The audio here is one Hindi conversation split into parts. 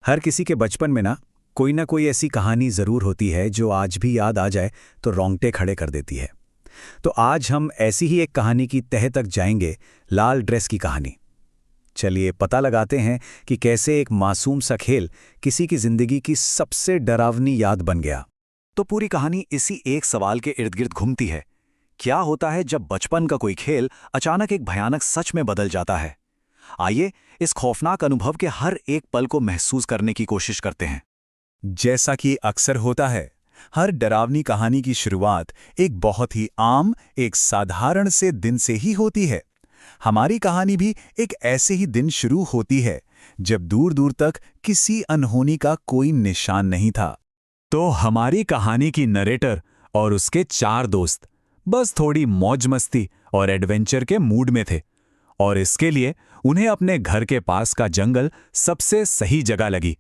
हर किसी के बचपन में ना कोई ऐसी कहानी ज़रूर होती है जो आज भी याद आ जाए तो रोंगटे खड़े कर देती है। तो आज हम ऐसी ही एक कहानी की तह तक जाएंगे, लाल ड्रेस की कहानी। चलिए पता लगाते हैं कि कैसे एक मासूम सा खेल किसी की ज़िंदगी की सबसे डरावनी याद बन गया। तो पूरी कहानी इसी एक सवाल के इर्द गिर्द घूमती है। क्या होता है जब बचपन का कोई खेल अचानक एक भयानक सच में बदल जाता है? आइए इस खौफनाक अनुभव के हर एक पल को महसूस करने की कोशिश करते हैं। जैसा कि अक्सर होता है, हर डरावनी कहानी की शुरुआत एक बहुत ही आम, एक साधारण से दिन से ही होती है। हमारी कहानी भी एक ऐसे ही दिन शुरू होती है जब दूर दूर तक किसी अनहोनी का कोई निशान नहीं था। तो हमारी कहानी की नरेटर और उसके 4 दोस्त बस थोड़ी मौज मस्ती और एडवेंचर के मूड में थे, और इसके लिए उन्हें अपने घर के पास का जंगल सबसे सही जगह लगी।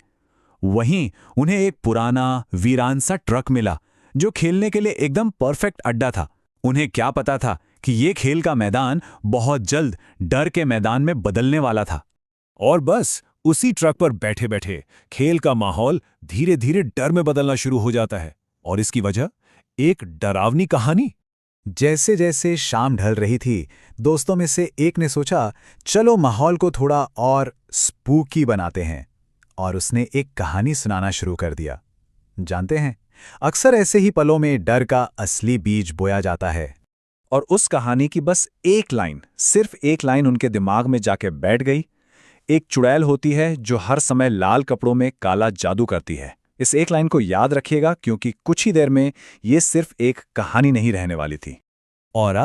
वहीं उन्हें एक पुराना वीरान सा ट्रक मिला जो खेलने के लिए एकदम परफेक्ट अड्डा था। उन्हें क्या पता था कि ये खेल का मैदान बहुत जल्द डर के मैदान में बदलने वाला था। और बस उसी ट्रक पर बैठे बैठे खेल का माहौल धीरे धीरे डर में बदलना शुरू हो जाता है। और इसकी वजह एक डरावनी कहानी। जैसे जैसे शाम ढल रही थी, दोस्तों में से एक ने सोचा, चलो माहौल को थोड़ा और स्पूकी बनाते हैं, और उसने एक कहानी सुनाना शुरू कर दिया। जानते हैं, अक्सर ऐसे ही पलों में डर का असली बीज बोया जाता है। और उस कहानी की बस एक लाइन, सिर्फ एक लाइन उनके दिमाग में जाके बैठ गई। एक चुड़ैल होती है जो हर समय लाल कपड़ों में काला जादू करती है। इस एक लाइन को याद रखिएगा, क्योंकि कुछ ही देर में ये सिर्फ एक कहानी नहीं रहने वाली थी। और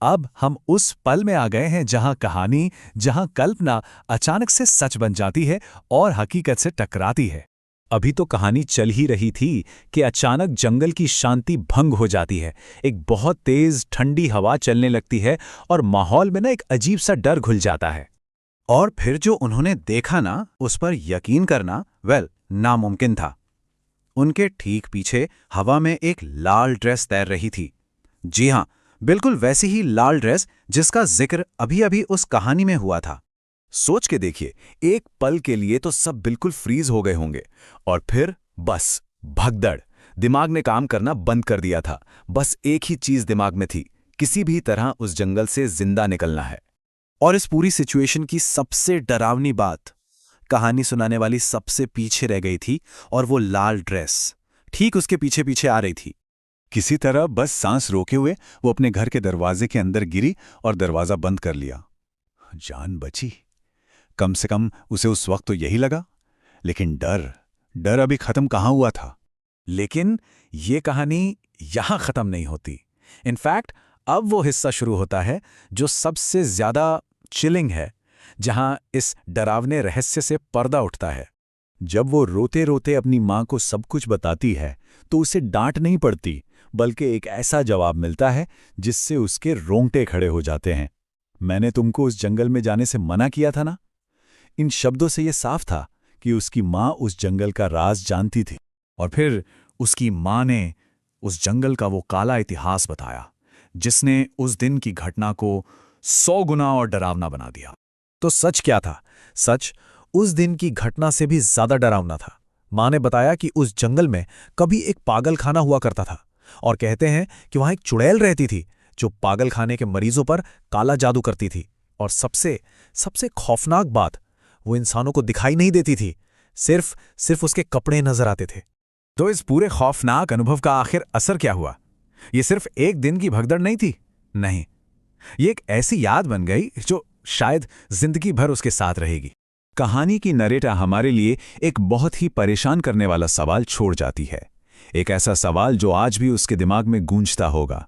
अब हम उस पल में आ गए हैं जहां कल्पना अचानक से सच बन जाती है और हकीकत से टकराती है। अभी तो कहानी चल ही रही थी कि अचानक जंगल की शांति भंग हो जाती है। एक बहुत तेज ठंडी हवा चलने लगती है और माहौल में एक अजीब सा डर घुल जाता है। और फिर जो उन्होंने देखा ना, उस पर यकीन करना नामुमकिन था। उनके ठीक पीछे हवा में एक लाल ड्रेस तैर रही थी। जी हां, बिल्कुल वैसी ही लाल ड्रेस जिसका जिक्र अभी अभी उस कहानी में हुआ था। सोच के देखिए, एक पल के लिए तो सब बिल्कुल फ्रीज हो गए होंगे, और फिर बस भगदड़। दिमाग ने काम करना बंद कर दिया था। बस एक ही चीज दिमाग में थी, किसी भी तरह उस जंगल से जिंदा निकलना है। और इस पूरी सिचुएशन की सबसे डरावनी बात, कहानी सुनाने वाली सबसे पीछे रह गई थी, और वो लाल ड्रेस ठीक उसके पीछे पीछे आ रही थी। किसी तरह बस सांस रोके हुए वो अपने घर के दरवाजे के अंदर गिरी और दरवाजा बंद कर लिया। जान बची, कम से कम उसे उस वक्त तो यही लगा। लेकिन डर अभी खत्म कहाँ हुआ था। लेकिन ये कहानी यहां खत्म नहीं होती। इनफैक्ट अब वो हिस्सा शुरू होता है जो सबसे ज्यादा चिलिंग है, जहां इस डरावने रहस्य से पर्दा उठता है। जब वो रोते रोते अपनी माँ को सब कुछ बताती है तो उसे डांट नहीं पड़ती, बल्कि एक ऐसा जवाब मिलता है जिससे उसके रोंगटे खड़े हो जाते हैं। मैंने तुमको उस जंगल में जाने से मना किया था ना। इन शब्दों से यह साफ था कि उसकी माँ उस जंगल का राज जानती थी। और फिर उसकी माँ ने उस जंगल का वो काला इतिहास बताया जिसने उस दिन की घटना को 100 गुना और डरावना बना दिया। तो सच क्या था? सच उस दिन की घटना से भी ज्यादा डरावना था। माँ ने बताया कि उस जंगल में कभी एक पागलखाना हुआ करता था, और कहते हैं कि वहां एक चुड़ैल रहती थी जो पागलखाने के मरीजों पर काला जादू करती थी। और सबसे खौफनाक बात, वो इंसानों को दिखाई नहीं देती थी, सिर्फ उसके कपड़े नजर आते थे। तो इस पूरे खौफनाक अनुभव का आखिर असर क्या हुआ? ये सिर्फ एक दिन की भगदड़ नहीं थी। नहीं, ये एक ऐसी याद बन गई जो शायद जिंदगी भर उसके साथ रहेगी। कहानी की नरेटर हमारे लिए एक बहुत ही परेशान करने वाला सवाल छोड़ जाती है। एक ऐसा सवाल जो आज भी उसके दिमाग में गूंजता होगा।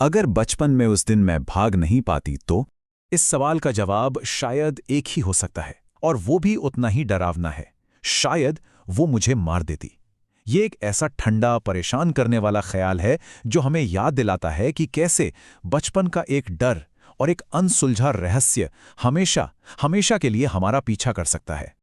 अगर बचपन में उस दिन मैं भाग नहीं पाती तो? इस सवाल का जवाब शायद एक ही हो सकता है, और वो भी उतना ही डरावना है। शायद वो मुझे मार देती। ये एक ऐसा ठंडा, परेशान करने वाला ख्याल है जो हमें याद दिलाता है कि कैसे बचपन का एक डर और एक अनसुलझा रहस्य हमेशा के लिए हमारा पीछा कर सकता है।